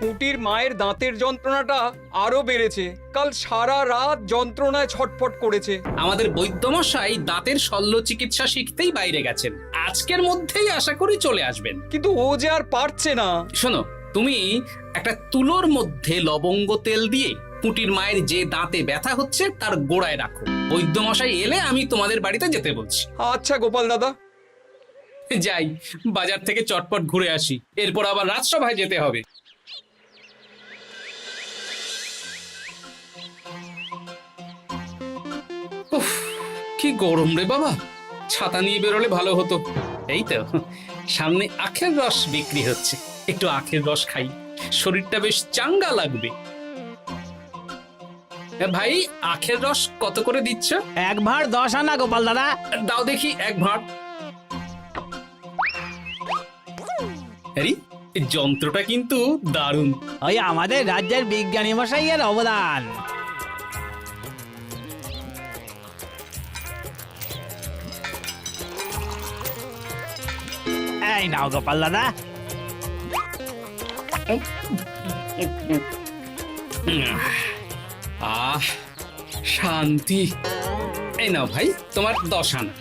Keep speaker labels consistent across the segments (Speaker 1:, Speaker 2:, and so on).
Speaker 1: পুঁটির মায়ের দাঁতের যন্ত্রণাটা আরো বেড়েছে। কাল সারা রাত যন্ত্রণায় ছটফট করেছে।
Speaker 2: আমাদের বৈদ্যমশাই দাঁতের শল্য চিকিৎসা শিখতেই বাইরে গেছেন, আজকের মধ্যেই আশা করি চলে আসবেন।
Speaker 1: কিন্তু ও যে আর পারছে না।
Speaker 2: শোনো, তুমি একটা তুলোর মধ্যে লবঙ্গ তেল দিয়ে পুঁটির মায়ের যে দাঁতে ব্যথা হচ্ছে তার গোড়ায় রাখো। বৈদ্যমশাই এলে আমি তোমাদের বাড়িতে যেতে বলছি।
Speaker 1: আচ্ছা গোপাল দাদা।
Speaker 2: যাই, বাজার থেকে চটপট ঘুরে আসি, এরপর আবার রাজসভায় যেতে হবে। উফ, কি গরম রে বাবা, ছাতা নিয়ে বেরোলে ভালো হতো। এই তো সামনে আখের রস বিক্রি হচ্ছে, একটু আখের রস খাই, শরীরটা বেশ চাঙ্গা লাগবে। ভাই, আখের রস কত করে দিচ্ছ?
Speaker 3: 1 ভাঁড় 10 আনা গোপাল দাদা।
Speaker 2: দাও দেখি 1 ভাঁড়। আরে, এই যন্ত্রটা কিন্তু দারুণ।
Speaker 3: ওই আমাদের রাজ্যের বিজ্ঞানী মশাইয়ের অবদান। এই নাও গোপাল দাদা।
Speaker 2: আহ, শান্তি। এই নাও ভাই, তোমার 10 আনা।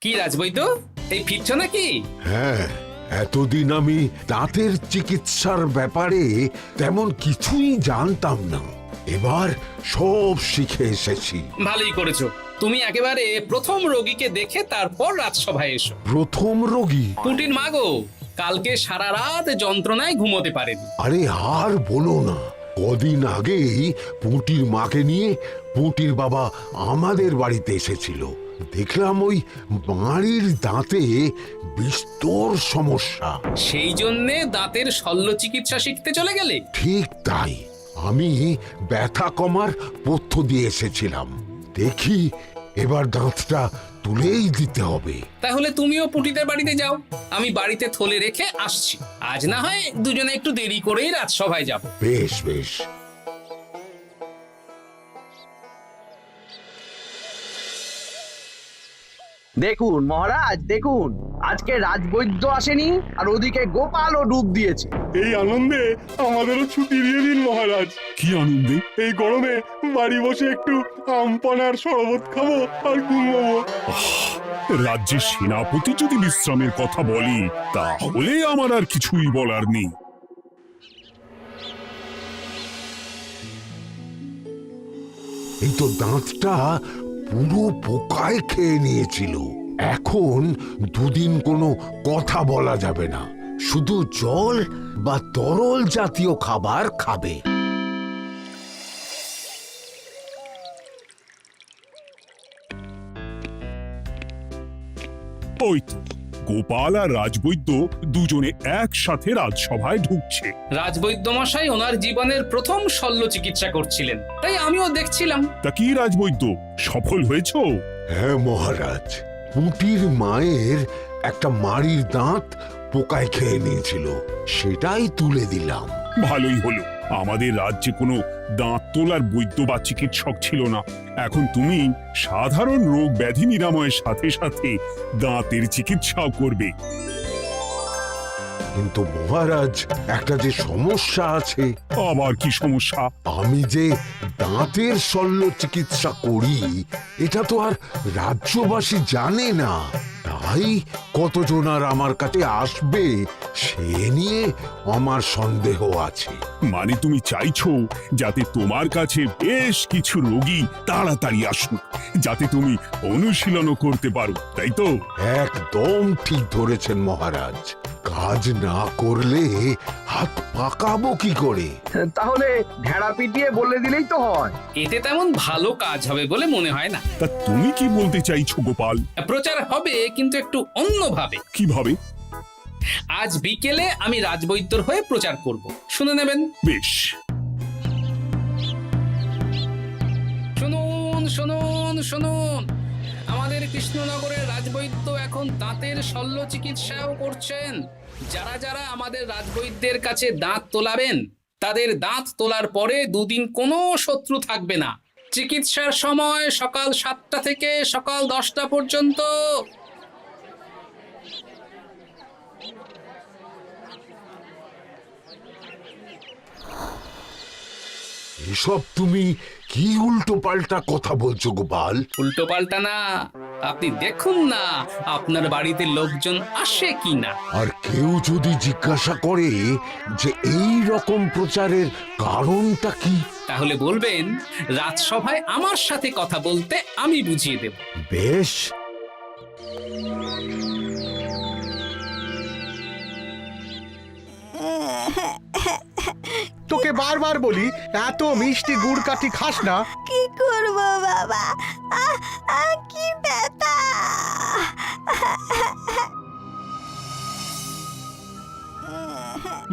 Speaker 2: কি রাজবৈদ্য, এই ফিরছ নাকি?
Speaker 4: হ্যাঁ, এতদিন আমি দাঁতের চিকিৎসার ব্যাপারে তেমন কিছুই জানতাম না, এবার সব শিখে এসেছি।
Speaker 2: ভালোই করেছো, তুমি একেবারে প্রথম রোগীকে দেখে তারপর রাজসভায় এসো।
Speaker 4: প্রথম রোগী?
Speaker 2: পুঁটির মা গো, কালকে সারা রাত যন্ত্রণায় ঘুমোতে পারেনি।
Speaker 4: আরে আর বলো না, কদিন আগেই পুঁটির মাকে নিয়ে পুঁটির বাবা আমাদের বাড়িতে এসেছিল। দেখলাম ওই বাড়ির দাঁতে বিস্তর সমস্যা।
Speaker 2: সেই জন্যে দাঁতের শল্য চিকিৎসা শিখতে চলে গেলে?
Speaker 4: ঠিক তাই, আমি ব্যথা কমার পথ্য দিয়ে এসেছিলাম। দেখি এবার দাঁতটা তুলেই দিতে হবে।
Speaker 2: তাহলে তুমিও পুঁটিদের বাড়িতে যাও, আমি বাড়িতে থলে রেখে আসছি। আজ না হয় দুজনে একটু দেরি করেই রাজসভায় যাব।
Speaker 4: বেশ বেশ।
Speaker 5: দেখুন মহারাজ, দেখুন আজকে রাজবৈদ্য আসেনি, আর ওদিকে গোপালও ডুব দিয়েছে।
Speaker 6: এই আনন্দে আমাদেরও ছুটি দিয়ে দিন মহারাজ।
Speaker 7: কি আনন্দে?
Speaker 6: এই গরমে বাড়ি বসে একটু আমপানার শরবত খাবো আর ঘুমবো।
Speaker 7: রাজ্যের সেনাপতি যদি বিশ্রামের কথা বলি, তাহলে আমার আর কিছুই বলার নেই।
Speaker 4: এই তো দাঁতটা পুরো পোকায় খেয়ে নিয়েছিল। এখন দুদিন কোনো কথা বলা যাবে না, শুধু জল বা তরল জাতীয় খাবার খাবে।
Speaker 7: ওই তো গোপাল আর রাজবৈদ্য দুজনে একসাথে রাজসভায় ঢুকছে।
Speaker 2: রাজবৈদ্য মশাই ওনার জীবনের প্রথম শল্য চিকিৎসা করছিলেন, তাই আমিও দেখছিলাম।
Speaker 7: তা কি রাজবৈদ্য, সফল হয়েছো?
Speaker 4: হ্যাঁ মহারাজ, পুঁটির মায়ের একটা মাড়ির দাঁত পোকায় খেয়ে নিয়েছিল, সেটাই তুলে দিলাম।
Speaker 7: ভালোই হলো, আমাদের রাজ্যে কোনো দাঁত তোলার বৈদ্য বা চিকিৎসক ছিল না। এখন তুমি সাধারণ রোগ ব্যাধি নিরাময়ের সাথে সাথে দাঁতের চিকিৎসাও করবে।
Speaker 4: কিন্তু মহারাজ, একটা যে সমস্যা আছে।
Speaker 7: আবার কি সমস্যা?
Speaker 4: আমি যে দাঁতের শল্য চিকিৎসা করি, এটা তো আর রাজ্যবাসী জানে না, তাই কতজন আর আমার কাছে আসবে সে নিয়ে আমার সন্দেহ আছে।
Speaker 7: মানে তুমি চাইছো যাতে তোমার কাছে বেশ কিছু রোগী তাড়াতাড়ি আসুক, যাতে তুমি অনুশীলনও করতে পারো, তাই তো?
Speaker 4: একদম ঠিক ধরেছেন মহারাজ, কাজ না করলে হাত পাকাবো কি করে?
Speaker 5: তাহলে ঢেড়া পিটিয়ে বলে দিলেই তো হয়।
Speaker 2: এতে তেমন ভালো কাজ হবে বলে মনে হয় না।
Speaker 7: তা তুমি কি বলতে চাইছো গোপাল?
Speaker 2: প্রচার হবে, কিন্তু একটু অন্যভাবে।
Speaker 7: কিভাবে?
Speaker 2: আজ বিকেলে আমি রাজবৈদ্যর হয়ে প্রচার করব, শুনে নেবেন।
Speaker 7: বেশ।
Speaker 2: শুনুন শুনুন শুনুন, আমাদের কৃষ্ণনগরের রাজবৈদ্য এখন দাঁতের শল্য চিকিৎসাও করছেন। যারা যারা আমাদের রাজবৈদ্যের কাছে দাঁত তোলাবেন, তাদের দাঁত তোলার পরে 2 দিন কোনো শত্রু থাকবে না। চিকিৎসার সময় সকাল 7টা থেকে সকাল 10টা পর্যন্ত।
Speaker 4: এসব তুমি কি উল্টো পাল্টা কথা বলছো গোপাল?
Speaker 2: উল্টো পাল্টা না, আপনি দেখুন না আপনার বাড়িতে লোকজন আসে কি না।
Speaker 4: আর কেউ যদি জিজ্ঞাসা করে যে এই রকম প্রচারের কারণটা কি,
Speaker 2: তাহলে বলবেন রাজসভায় আমার সাথে কথা বলতে আমি বুঝিয়ে দেব।
Speaker 4: বেশ।
Speaker 6: তোকে বারবার বলি এত মিষ্টি গুড় কাঠি খাস না।
Speaker 8: কি করব বাবা, কি ব্যথা!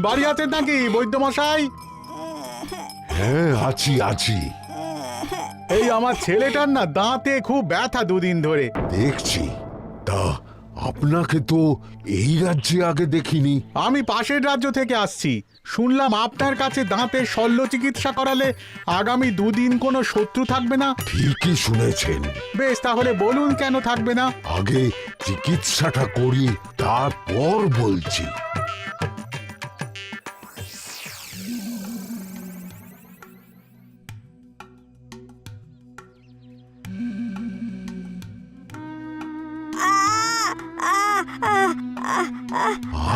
Speaker 6: বাড়ি আছেন নাকি বৈদ্যমশাই?
Speaker 4: হ্যাঁ, আছি আছি।
Speaker 6: এই আমার ছেলেটার না দাঁতে খুব ব্যথা দুদিন ধরে।
Speaker 4: দেখছি। তা আপনাকে তো এই রাজ্যে আগে দেখিনি।
Speaker 6: আমি পাশের রাজ্য থেকে আসছি। শুনলাম আপনার কাছে দাঁতের শল্য চিকিৎসা করালে আগামী দুদিন কোনো শত্রু থাকবে না।
Speaker 4: ঠিকই শুনেছেন।
Speaker 6: বেশ, তাহলে বলুন কেন থাকবে না?
Speaker 4: আগে চিকিৎসাটা করি, তারপর বলছি।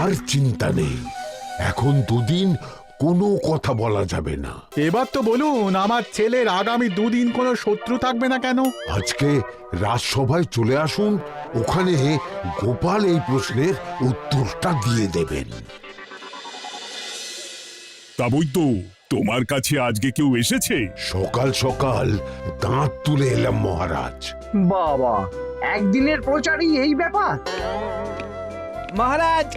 Speaker 4: আর চিন্তা নেই, এখন দুদিন কোনো কথা বলা যাবে না।
Speaker 6: এবার তো বলুন আমার ছেলের আগামী দুদিন কোনো শত্রু থাকবে না কেন?
Speaker 4: আজকে রাজসভায় চলে আসুন, ওখানে গোপাল এই প্রশ্নের উত্তরটা দিয়ে দেবেন।
Speaker 7: তা বৈদ্য, তোমার কাছে আজকে কেউ এসেছে?
Speaker 4: সকাল সকাল দাঁত তুলে এলাম মহারাজ।
Speaker 5: বাবা, একদিনের প্রচারই এই ব্যাপার?
Speaker 3: মহারাজ,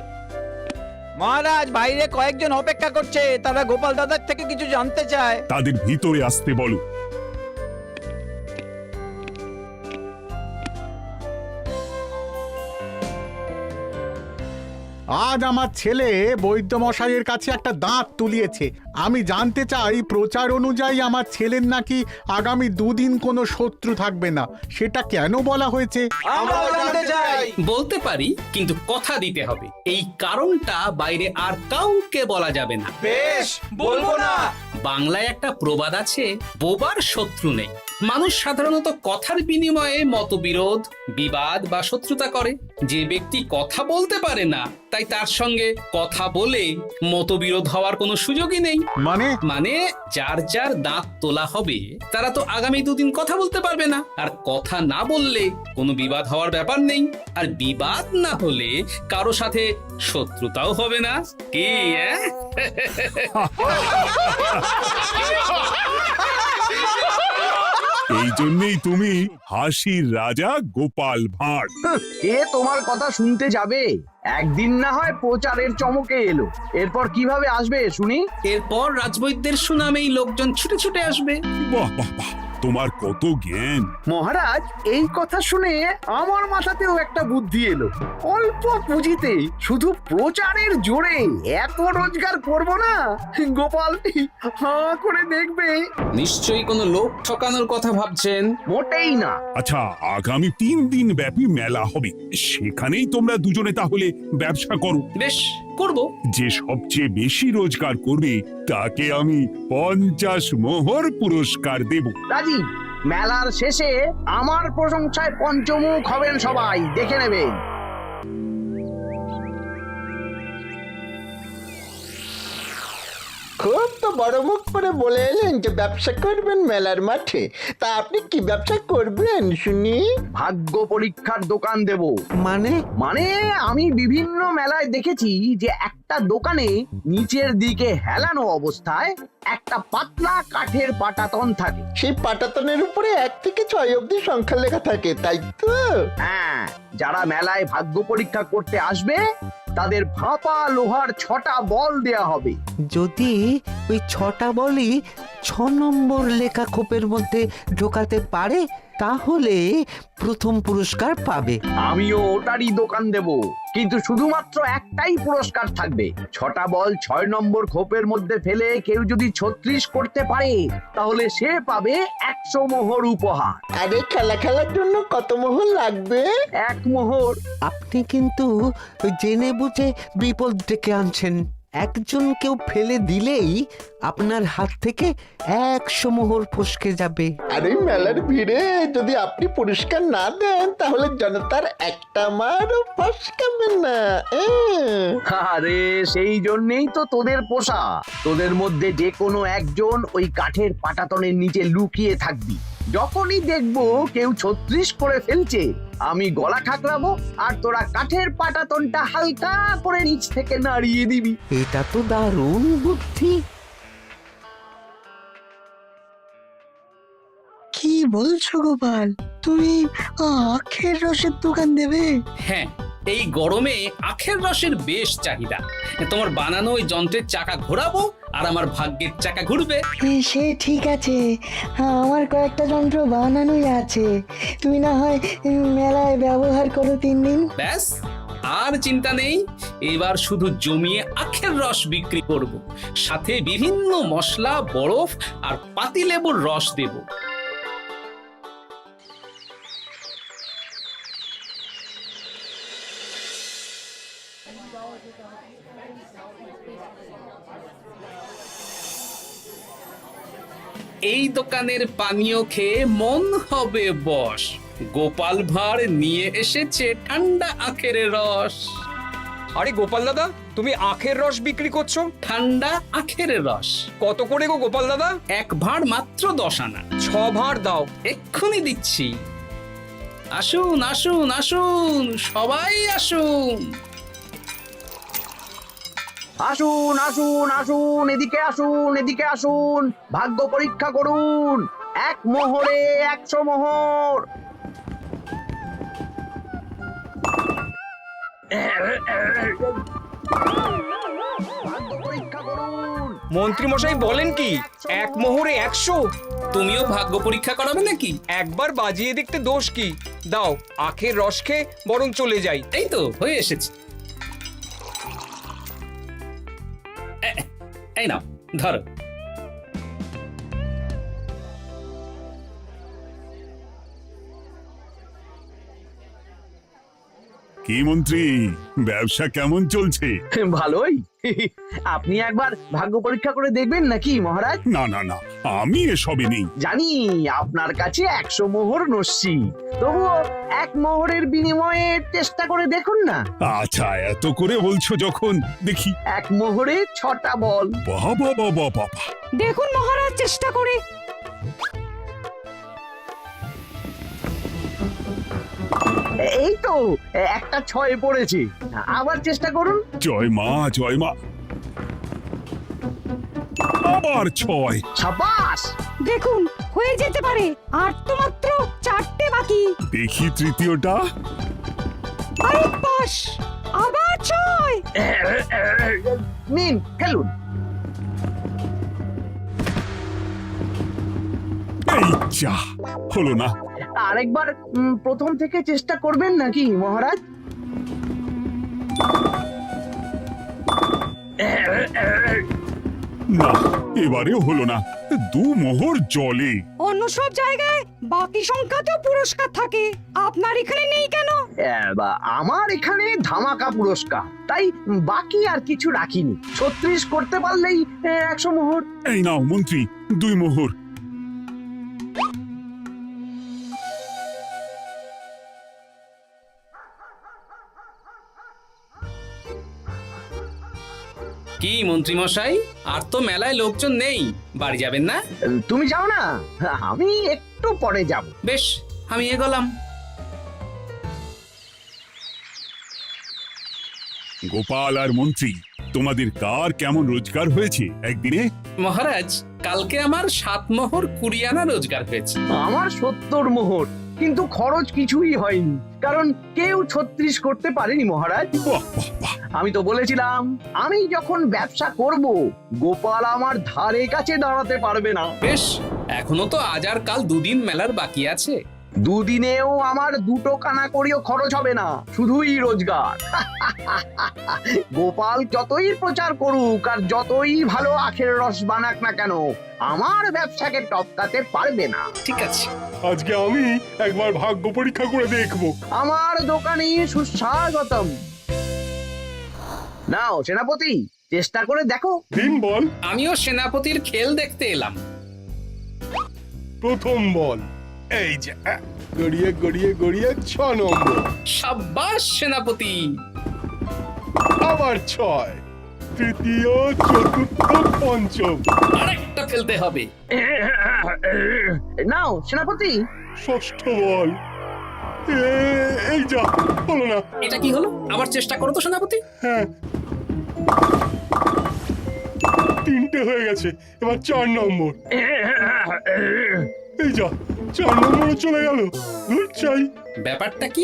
Speaker 3: মহারাজ, বাইরে কয়েকজন অপেক্ষা করছে, তারা গোপাল দাদার থেকে কিছু জানতে চায়।
Speaker 7: তাদের ভিতরে আসতে বলো।
Speaker 6: আজ আমার ছেলে বৈদ্যমশাইয়ের কাছে একটা দাঁত তুলিয়েছে। আমি জানতে চাই প্রচার অনুযায়ী আমার ছেলের নাকি আগামী দুদিন কোনো শত্রু থাকবে না, সেটা কেন বলা হয়েছে?
Speaker 2: বলতে পারি, কিন্তু কথা দিতে হবে। এই কারণটা বাইরে আর কাউকে বলা যাবে না।
Speaker 1: বেশ, বলবো না।
Speaker 2: বাংলায় একটা প্রবাদ আছে, বোবার শত্রু নেই। মানুষ সাধারণত কথার বিনিময়ে মতবিরোধ, বিবাদ বা শত্রুতা করে। যে ব্যক্তি কথা বলতে পারে না, তাই তার সঙ্গে কথা বলে মতবিরোধ হওয়ার কোনো সুযোগই নেই।
Speaker 6: মানে
Speaker 2: যার যার দাঁত তোলা হবে তারা তো আগামী দুদিন কথা বলতে পারবে না। আর কথা না বললে কোনো বিবাদ হওয়ার ব্যাপার নেই। আর বিবাদ না হলে কারো সাথে শত্রুতাও হবে না। কি
Speaker 7: এই জন্যই তুমি হাসির রাজা গোপাল ভাঁড়।
Speaker 5: কে তোমার কথা শুনতে যাবে? একদিন না হয় প্রচারের চমকে এলো, এরপর কিভাবে আসবে শুনি?
Speaker 2: এরপর রাজবৈদ্যের সুনামেই লোকজন ছুটে ছুটে আসবে।
Speaker 7: বাহ বাহ বাহ, তোমার কত জ্ঞান!
Speaker 5: মহারাজ, এই কথা শুনে আমার মাথাতেও একটা বুদ্ধি এলো। অল্প পুঁজিতে শুধু প্রচারের জোরে এত রোজগার করব না, গোপাল হাঁ করে দেখবে।
Speaker 2: নিশ্চয়ই কোনো লোক ঠকানোর কথা ভাবছেন।
Speaker 5: মোটেই না।
Speaker 7: আচ্ছা, আগামী 3 দিন ব্যাপী মেলা হবে, সেখানেই তোমরা দুজনে তাহলে ব্যবসা করো।
Speaker 2: বেশ, করব।
Speaker 7: যে সবচেয়ে বেশি রোজগার করবে তাকে আমি 50 মোহর পুরস্কার দেব।
Speaker 5: রাজীব, মেলার শেষে আমার প্রশংসায় পঞ্চমুখ হবেন সবাই, দেখে নেবেন।
Speaker 9: খুব তো বড় মুখ করে বলে এলেন যে ব্যবসা করবেন মেলার মাঠে। তা আপনি কি ব্যবসা করবেন শুনি?
Speaker 5: ভাগ্য পরীক্ষার দোকান দেব।
Speaker 9: মানে
Speaker 5: আমি বিভিন্ন মেলায় দেখেছি যে একটা দোকানে নিচের দিকে হেলানো অবস্থায় একটা পাতলা কাঠের পাটাতন থাকে।
Speaker 9: সেই পাটাতনের উপরে 1 থেকে 6 অবধি সংখ্যা লেখা থাকে, তাই তো?
Speaker 5: হ্যাঁ, যারা মেলায় ভাগ্য পরীক্ষা করতে আসবে তাদের ফাঁপা লোহার 6টা বল দেয়া হবে।
Speaker 9: যদি ওই 6টা বলই
Speaker 10: নম্বর লেখা খোপের মধ্যে ঢোকাতে পারে তাহলে প্রথম পুরস্কার পাবে।
Speaker 5: আমিও ওটারই দোকান দেব, কিন্তু শুধুমাত্র একটাই পুরস্কার থাকবে। 6টা বল 6 নম্বর খোপের মধ্যে ফেলে কেউ যদি 36 করতে পারে তাহলে সে পাবে 100 মোহর উপহার।
Speaker 9: আরে খেলার জন্য কত মোহর লাগবে?
Speaker 5: 1 মোহর।
Speaker 10: আপনি কিন্তু জেনে বুঝে বিপদ ডেকে আনছেন। একজন কেউ ফেলে দিলেই আপনার হাত থেকে 100 মোহর ফসকে যাবে।
Speaker 9: আরে মেলার ভিড়ে যদি আপনি পুরস্কার না দেন তাহলে জনতার একটা মারও ফসকাবে না।
Speaker 5: আরে সেই জন্যই তো তোদের পোষা। তোদের মধ্যে যে কোনো একজন ওই কাঠের পাটাতনের নিচে লুকিয়ে থাকবি। যখনই দেখবো কেউ 36 করে ফেলছে, আমি গলা খাকলাবো আর তোরা কাঠের পাটাতনটা হালকা করে নিচ থেকে নাড়িয়ে দিবি।
Speaker 10: এটা তো দারুণ বুদ্ধি।
Speaker 11: কি বলছো গোপাল, তুমি আখের রসের দোকান দেবে?
Speaker 2: হ্যাঁ, এই গরমে আখের রসের বেশ চাহিদা। তোমার বানানো ওই যন্ত্রের চাকা ঘোরাবো আর আমার ভাগ্যের চাকা ঘুরবে।
Speaker 11: সে ঠিক আছে, আমার কয়েকটা যন্ত্র বানানোই আছে। তুমি না হয় মেলায় ব্যবহার করো 3 দিন।
Speaker 2: ব্যাস, আর চিন্তা নেই। এবার শুধু জমিয়ে আখের রস বিক্রি করব, সাথে বিভিন্ন মশলা, বরফ আর পাতিলেবুর রস দেব। এই দোকানের পানীয় খেয়ে মন হবে বশ। গোপাল ভাঁড় নিয়ে এসেছে ঠান্ডা আখের রস।
Speaker 1: আরে গোপাল দাদা, তুমি আখের রস বিক্রি করছো?
Speaker 2: ঠান্ডা আখের রস
Speaker 1: কত করে গো গোপাল দাদা?
Speaker 2: 1 ভাঁড় মাত্র 10 আনা।
Speaker 1: 6 ভাঁড় দাও।
Speaker 2: এক্ষুনি দিচ্ছি। আসুন আসুন আসুন, সবাই আসুন।
Speaker 5: আসুন আসুন আসুন, এদিকে আসুন, এদিকে আসুন, ভাগ্য পরীক্ষা করুন। 1 মোহরে 100 মোহর। ভাগ্য পরীক্ষা করুন।
Speaker 1: মন্ত্রী মশাই বলেন কি 1 মোহরে 100?
Speaker 2: তুমিও ভাগ্য পরীক্ষা করাবে নাকি?
Speaker 1: একবার বাজিয়ে দেখতে দোষ কি? দাও, আখের রস খেয়ে বরং চলে যাই।
Speaker 2: এই তো হয়ে এসেছে। এই নাও, ধরো।
Speaker 7: কি মন্ত্রী, ব্যবসা কেমন চলছে?
Speaker 5: ভালোই। আপনি একবার ভাগ্য পরীক্ষা করে দেখবেন নাকি মহারাজ?
Speaker 7: না না না, আমি এসবে নেই।
Speaker 5: জানি আপনার কাছে 100 মোহর নস্যি, তবুও 1 মোহরের বিনিময়ে চেষ্টা করে দেখুন না।
Speaker 7: আচ্ছা, এত করে বলছো যখন, দেখি।
Speaker 5: 1 মোহরে 6টা বল।
Speaker 7: বাবা বাবা বাবা,
Speaker 8: দেখুন মহারাজ চেষ্টা করে।
Speaker 5: এই তো একটা 6 পড়েছে। আবার চেষ্টা করুন।
Speaker 7: জয় মা জয় মা। আবার 6।
Speaker 5: সাবাস।
Speaker 8: দেখুন হয়ে যেতে পারে, আর তো মাত্র 4টে বাকি।
Speaker 7: দেখি তৃতীয়টা।
Speaker 8: আরে পাস, আবার 6।
Speaker 5: নিন, খেলুন।
Speaker 7: এই যা, হলো না।
Speaker 5: আরেকবার প্রথম থেকে চেষ্টা করবেন নাকি মহারাজ?
Speaker 7: না, এবারেও হলো না। 2 মোহর জলে।
Speaker 8: অন্য সব জায়গায় বাকি সংখ্যাতেও পুরস্কার থাকে, আপনার এখানে নেই কেন?
Speaker 5: আমার এখানে ধামাকা পুরস্কার, তাই বাকি আর কিছু রাখিনি। 36 করতে পারলেই 100 মোহর।
Speaker 7: এই নাও মন্ত্রী, 2 মোহর।
Speaker 2: কি মন্ত্রী মশাই, আর তো মেলায় লোকজন নেই, বাড়ি যাবেন না?
Speaker 5: তুমি যাও না, আমি একটু পরে যাব।
Speaker 2: বেশ, আমি এগোলাম।
Speaker 7: গোপাল আর মন্ত্রী, তোমাদের কার কেমন রোজগার হয়েছে একদিনে?
Speaker 2: মহারাজ, কালকে আমার 7 মোহর 20 আনা রোজগার হয়েছে।
Speaker 5: আমার 70 মোহর। কিন্তু খরচ কিছুই হয়নি, কারণ কেউ 36 করতে পারেনি মহারাজ।
Speaker 7: বাহ বাহ বাহ,
Speaker 5: আমি তো বলেছিলাম আমি যখন ব্যবসা করব গোপাল আমার ধারে কাছে দাঁড়াতে পারবে না।
Speaker 2: বেশ, এখনো তো আজ আর কাল দুদিন মেলার বাকি আছে।
Speaker 5: দুদিনেও আমার 2 কানা করিও খরচ হবে না, শুধুই রোজগার। গোপাল যতই প্রচার করুক আর যতই ভালো আখের রস বানাক না কেন, আমার ব্যবসাকে টপকাতে পারবে না।
Speaker 2: ঠিক আছে,
Speaker 7: আজকে আমি একবার ভাগ্য পরীক্ষা করে দেখবো।
Speaker 5: আমার দোকানে সুস্বাগতম। নাও সেনাপতি, চেষ্টা করে দেখো।
Speaker 7: দিন বল,
Speaker 2: আমিও সেনাপতির খেল দেখতে এলাম।
Speaker 7: প্রথম বল। এই যে গড়িয়ে গড়িয়ে গড়িয়ে 6 নম্বর,
Speaker 2: সাব্বাস সেনাপতি।
Speaker 7: আবার 6, তৃতীয়, চতুর্থ, পঞ্চম,
Speaker 2: আরেকটা ফেলতে হবে।
Speaker 5: নাও সেনাপতি,
Speaker 7: ষষ্ঠ বল। এই যা, হলো না।
Speaker 2: এটা কি হলো? আবার চেষ্টা করো তো সেনাপতি।
Speaker 7: হ্যাঁ, 3টে হয়ে গেছে, এবার 4 নম্বর। এই যা, 4 নম্বরে চলে গেল। চাই
Speaker 2: ব্যাপারটা কি?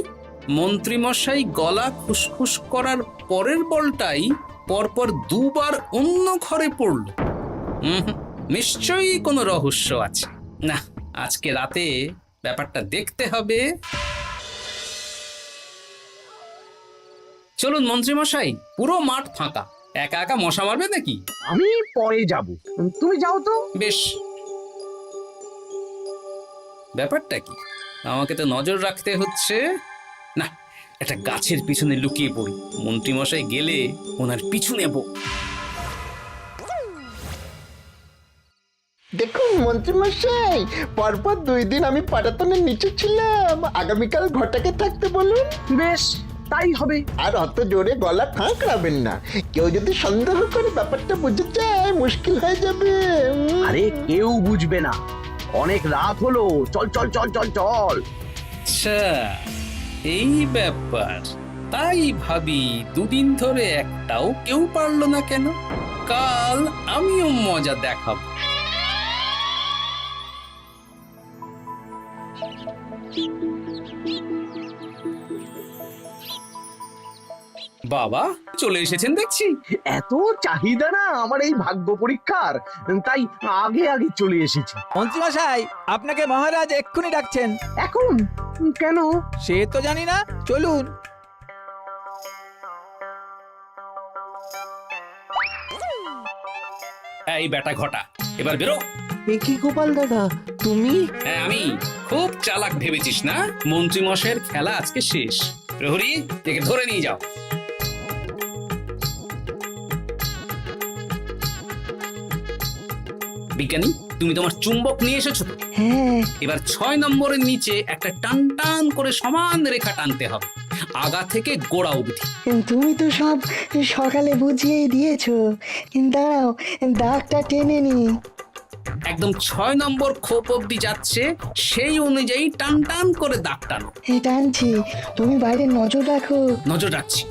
Speaker 2: মন্ত্রী মশাই গলা খুসখুস করার পরের বলটাই পরপর 2 বার অন্য ঘরে পড়ল। নিশ্চয়ই কোনো রহস্য আছে। না, আজকে রাতে ব্যাপারটা দেখতে হবে। চলুন মন্ত্রী মশাই, পুরো মাঠ ফাঁকা, একা একা মশা মারবে নাকি?
Speaker 5: আমি পরে যাব, তুমি যাও তো।
Speaker 2: বেশ। ব্যাপারটা কি? আমাকে তো নজর রাখতে হচ্ছে। না, একটা গাছের পিছনে লুকিয়ে পড়ি, মন্ত্রী মশাই গেলে ওনার পিছু নেব।
Speaker 9: দেখুন মন্ত্রীমশাই, পরপর 2 দিন আমি পাটাতনের নিচে ছিলাম। আগামীকাল ঘটাকে থাকতে বলুন।
Speaker 5: বেশ, তাই হবে।
Speaker 9: আর অত জোরে গলা খাঁকড়াবেন না, কেউ যদি সন্দেহ করে ব্যাপারটা বুঝে যায় মুশকিল হয়ে যাবে।
Speaker 5: আরে কেউ বুঝবে না, অনেক রাত হলো, চল চল চল চল চল।
Speaker 2: আচ্ছা, এই ব্যাপার। তাই ভাবি 2 দিন ধরে একটাও কেউ পারলো না কেন? কাল আমিও মজা দেখাবো। বাবা চলে এসেছেন দেখছি।
Speaker 5: এত চাহিদা না আমার এই ভাগ্য পরীক্ষার, তাই আগে আগে চলে এসেছি।
Speaker 3: মন্ত্রীমশাই, আপনাকে মহারাজ এক্ষুনি ডাকছেন।
Speaker 5: এখন কেন?
Speaker 3: সে তো জানি না, চলুন।
Speaker 2: এই বেটা ঘটা, এবার বেরো।
Speaker 10: এ কি গোপাল দাদা, তুমি?
Speaker 2: হ্যাঁ আমি। খুব চালাক ভেবেছিস না? মন্ত্রী মশাইয়ের খেলা আজকে শেষ। প্রহরী, একে ধরে নিয়ে যাও। বিজ্ঞানী, তুমি তোমার চুম্বক নিয়ে এসেছো তো?
Speaker 11: হ্যাঁ,
Speaker 2: এবার 6 নম্বরের নিচে একটা টান টান করে সমান রেখা টানতে হবে, আগা থেকে গোড়া অবধি।
Speaker 11: তুমি তো সব সকালে বুঝিয়েই দিয়েছো। দাঁড়াও, দাগটা টেনে নি।
Speaker 2: একদম 6 নম্বর খোপ অবধি যাচ্ছে, সেই অনুযায়ী টান টান করে দাগ টানো।
Speaker 11: টানছি, তুমি বাইরে নজর রাখো।
Speaker 2: নজর রাখছি।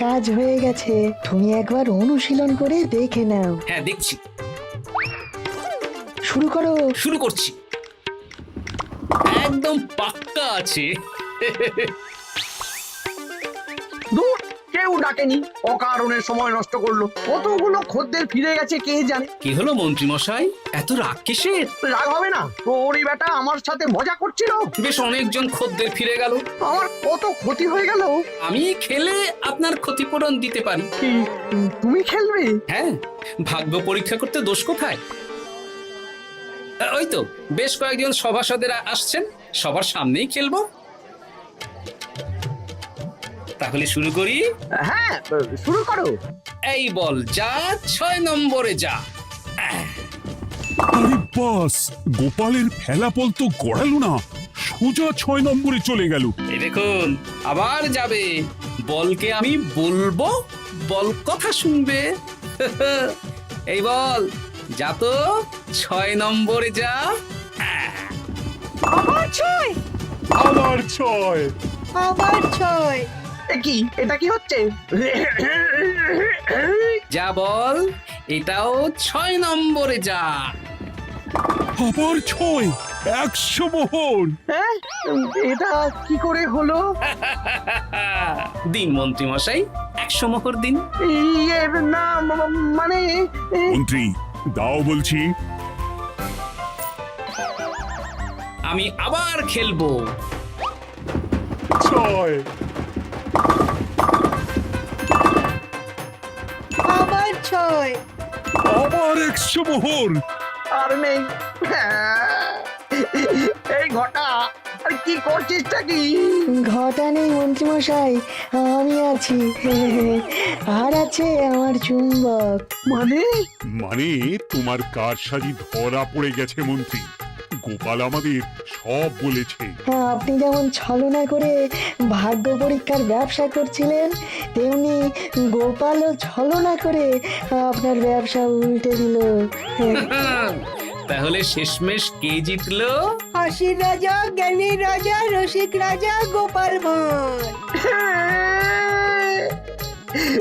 Speaker 11: কাজ হয়ে গেছে, তুমি একবার অনুশীলন করে দেখে নাও।
Speaker 2: হ্যাঁ দেখছি।
Speaker 11: শুরু করো।
Speaker 2: শুরু করছি। একদম পাক্কা আছে।
Speaker 5: দূর, কেউ ডাকেনি, অকারণে সময় নষ্ট করলো। কতগুলো খদ্দের ফিরে গেছে কে জানে।
Speaker 2: কি হলো মন্ত্রী মশাই, এত রাগ কিসের?
Speaker 5: রাগ হবে না, ওরই বেটা আমার সাথে মজা করছিল।
Speaker 2: বেশ অনেকজন খদ্দের ফিরে গেল,
Speaker 5: আমার কত ক্ষতি হয়ে গেল।
Speaker 2: আমি খেলে আপনার ক্ষতিপূরণ দিতে পারি।
Speaker 5: কি, তুমি খেলবে?
Speaker 2: হ্যাঁ, ভাগ্য পরীক্ষা করতে দোষ কোথায়? ওই তো বেশ কয়েকজন সভাসদেরা আসছেন, সবার সামনেই খেলবো। তাহলে শুরু করি।
Speaker 5: হ্যাঁ, শুরু করো।
Speaker 2: এই বল যা, 6 নম্বরে যা।
Speaker 7: আরে বাস, গোপালের ফেলাপল তো গড়ালো না, সোজা 6 নম্বরে চলে গেল।
Speaker 2: এই দেখুন, আবার যাবে। বলকে আমি বলবো, বল কথা শুনবে। এই বল যা তো, 6 নম্বরে যা।
Speaker 8: আবার 6,
Speaker 7: আবার 6।
Speaker 8: আবার 6।
Speaker 5: কি, এটা কি হচ্ছে?
Speaker 2: যা বল, এটাও 6 নম্বরে যা।
Speaker 7: আবার 6। 100 মোহর।
Speaker 5: হ্যাঁ এটা কি করে হলো?
Speaker 2: দিন মন্ত্রী মশাই, 100 মোহর দিন।
Speaker 5: ইয়ে না মানে
Speaker 7: মন্ত্রী দাও বলছি।
Speaker 2: আমি আবার খেলবো।
Speaker 7: 6
Speaker 8: আবার 6।
Speaker 7: আবার 100 মোহর।
Speaker 5: আর নেই। এই ঘটা আর কি করছিসটা কি?
Speaker 11: ঘটা নেই মন্ত্রীমশাই, আমি আছি। আর আছে আমার চুম্বক।
Speaker 5: মানে
Speaker 7: মানে তোমার কারসাজি ধরা পড়ে গেছে মন্ত্রী। গোপাল আমাদের সব বলেছে।
Speaker 11: হ্যাঁ, আপনি যেমন ছলনা করে ভাগ্য পরীক্ষার ব্যবসা করছিলেন, তেমনি গোপালও ছলনা করে আপনার ব্যবসা উল্টে দিল।
Speaker 2: তাহলে শেষমেশ কে জিতলো?
Speaker 8: হাসির রাজা, জ্ঞানীর রাজা, রসিক রাজা গোপাল ভাঁড়।